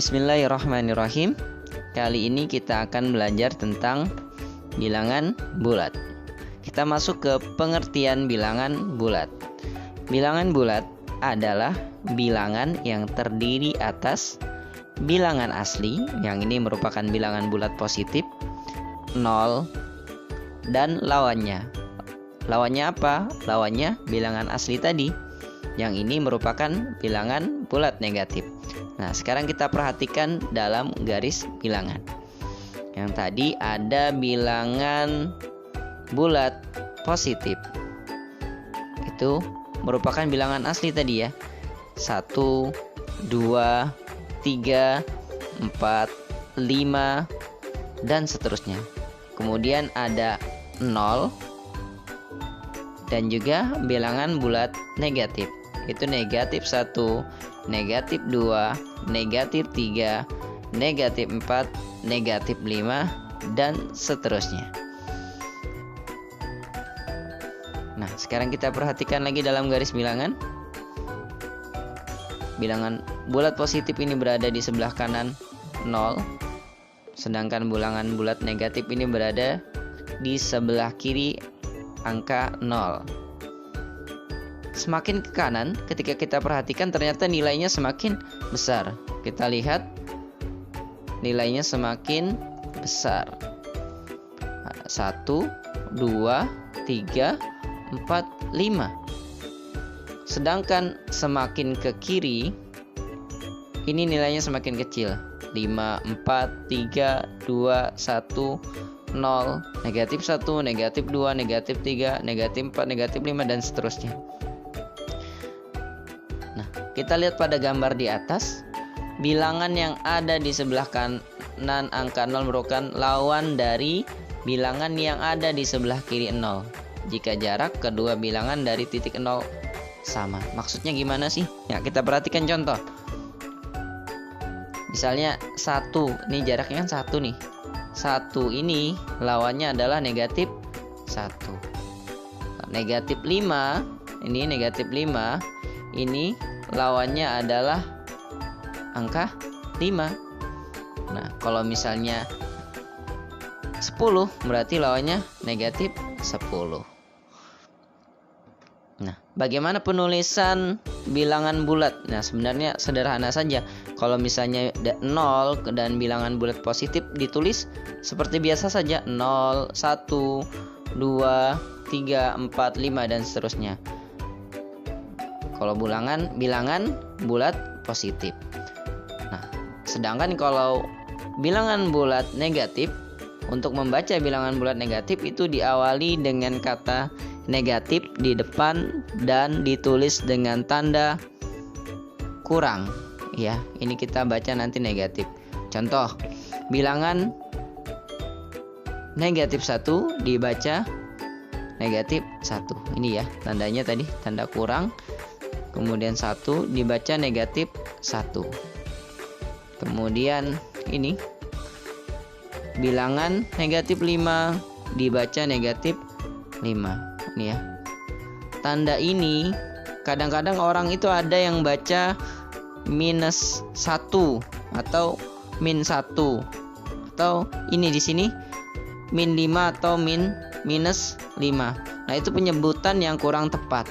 Bismillahirrahmanirrahim. Kali ini kita akan belajar tentang bilangan bulat. Kita masuk ke pengertian bilangan bulat. Bilangan bulat adalah bilangan yang terdiri atas bilangan asli, yang ini merupakan bilangan bulat positif, 0, dan lawannya. Lawannya apa? Lawannya bilangan asli tadi, yang ini merupakan bilangan bulat negatif. Nah, sekarang kita perhatikan dalam garis bilangan. Yang tadi ada bilangan bulat positif. Itu merupakan bilangan asli tadi ya. 1, 2, 3, 4, 5, dan seterusnya. Kemudian ada 0 dan juga bilangan bulat negatif. Itu negatif 1, negatif 2, negatif 3, negatif 4, negatif 5, dan seterusnya. Nah, sekarang kita perhatikan lagi dalam garis bilangan. Bilangan bulat positif ini berada di sebelah kanan 0, sedangkan bilangan bulat negatif ini berada di sebelah kiri angka 0. Semakin ke kanan, ketika kita perhatikan ternyata nilainya semakin besar. Kita lihat nilainya semakin besar. 1, 2, 3, 4, 5. Sedangkan semakin ke kiri, ini nilainya semakin kecil. 5, 4, 3, 2, 1, 0, negatif 1, negatif 2, negatif 3, negatif 4, negatif 5, dan seterusnya. Nah, kita lihat pada gambar di atas, bilangan yang ada di sebelah kanan angka 0 merupakan lawan dari bilangan yang ada di sebelah kiri 0 jika jarak kedua bilangan dari titik 0 sama. Maksudnya gimana sih? Ya, kita perhatikan contoh. Misalnya 1, ini jaraknya kan 1 nih. 1 ini lawannya adalah negatif 1. Negatif 5, ini negatif 5. Ini lawannya adalah angka 5. Nah, kalau misalnya 10 berarti lawannya negatif 10. Nah, bagaimana penulisan bilangan bulat? Nah, sebenarnya sederhana saja. Kalau misalnya 0 dan bilangan bulat positif ditulis seperti biasa saja, 0, 1, 2, 3, 4, 5, dan seterusnya. Kalau bilangan bulat positif. Nah, sedangkan kalau bilangan bulat negatif, untuk membaca bilangan bulat negatif itu diawali dengan kata negatif di depan dan ditulis dengan tanda kurang. Ya, ini kita baca nanti negatif. Contoh, bilangan negatif 1 dibaca negatif 1. Ini ya, tandanya tadi tanda kurang. Kemudian 1 dibaca negatif 1. Kemudian ini bilangan negatif 5 dibaca negatif 5. Ini ya. Tanda ini kadang-kadang orang itu ada yang baca minus 1 atau min 1, atau ini di sini min 5 atau minus 5. Nah, itu penyebutan yang kurang tepat.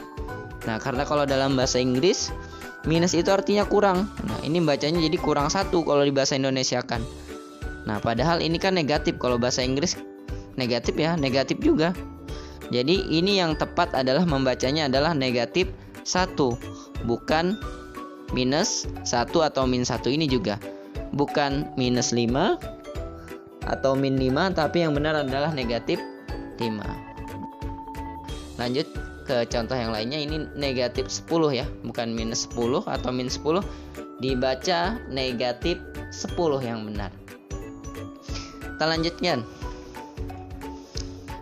Nah, karena kalau dalam bahasa Inggris minus itu artinya kurang. Nah, ini bacanya jadi kurang 1 kalau di bahasa Indonesia kan. Nah, padahal ini kan negatif. Kalau bahasa Inggris negatif ya, negatif juga. Jadi ini yang tepat adalah membacanya adalah negatif 1, bukan minus 1 atau min 1 ini juga. Bukan minus 5 atau min 5, tapi yang benar adalah negatif 5. Lanjut ke contoh yang lainnya, ini negatif 10 ya, bukan minus 10 atau min 10, dibaca negatif 10 yang benar. Kita lanjutkan.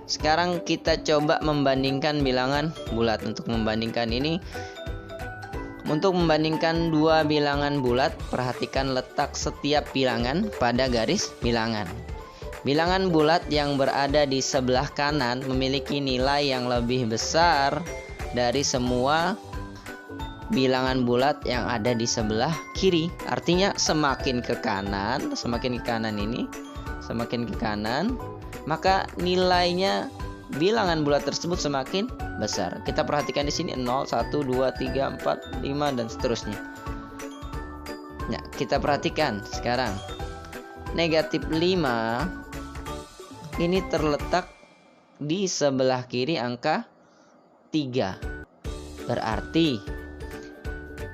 Sekarang kita coba membandingkan bilangan bulat. Untuk membandingkan dua bilangan bulat, perhatikan letak setiap bilangan pada garis bilangan. Bilangan bulat yang berada di sebelah kanan memiliki nilai yang lebih besar dari semua bilangan bulat yang ada di sebelah kiri. Artinya semakin ke kanan ini, semakin ke kanan, maka nilainya bilangan bulat tersebut semakin besar. Kita perhatikan di sini 0, 1, 2, 3, 4, 5 dan seterusnya. Nah, kita perhatikan sekarang. Negatif 5 ini terletak di sebelah kiri angka 3. Berarti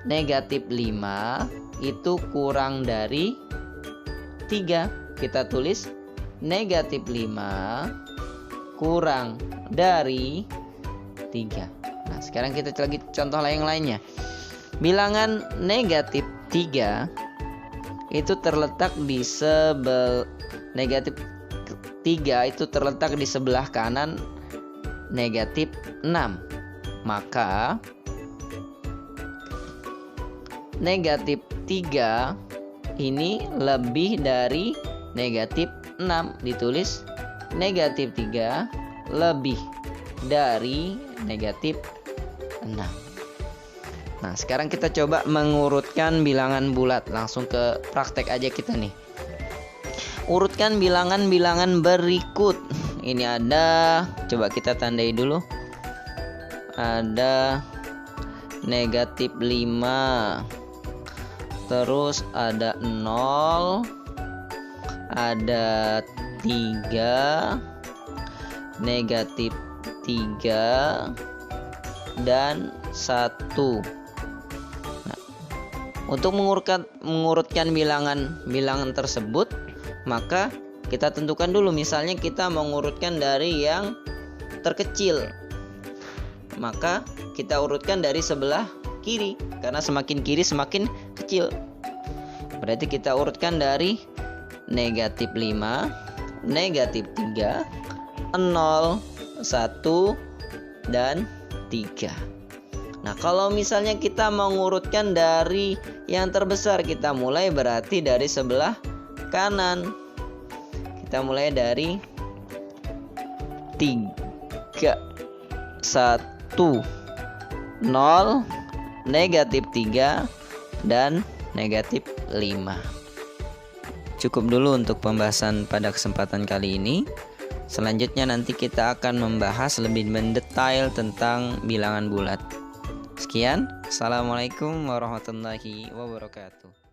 negatif 5 itu kurang dari 3. Kita tulis negatif 5 kurang dari 3. Nah, sekarang kita lagi contoh yang lainnya. Bilangan negatif 3 itu terletak di negatif 3 itu terletak di sebelah kanan negatif 6. Maka negatif 3 ini lebih dari negatif 6. Ditulis negatif 3 lebih dari negatif 6. Nah, sekarang kita coba mengurutkan bilangan bulat. Langsung ke praktek aja kita nih. Urutkan bilangan-bilangan berikut. Ini ada, coba kita tandai dulu. Ada negatif 5. Terus ada 0. Ada 3. Negatif 3 dan 1. Nah, untuk mengurutkan bilangan tersebut, maka kita tentukan dulu. Misalnya kita mengurutkan dari yang terkecil, maka kita urutkan dari sebelah kiri, karena semakin kiri semakin kecil. Berarti kita urutkan dari negatif 5, negatif 3, 0, 1, dan 3. Nah, kalau misalnya kita mengurutkan dari yang terbesar, kita mulai berarti dari sebelah kanan. Kita mulai dari 3, 1, 0, negatif 3, dan negatif 5. Cukup dulu untuk pembahasan pada kesempatan kali ini. Selanjutnya nanti kita akan membahas lebih mendetail tentang bilangan bulat. Sekian, assalamualaikum warahmatullahi wabarakatuh.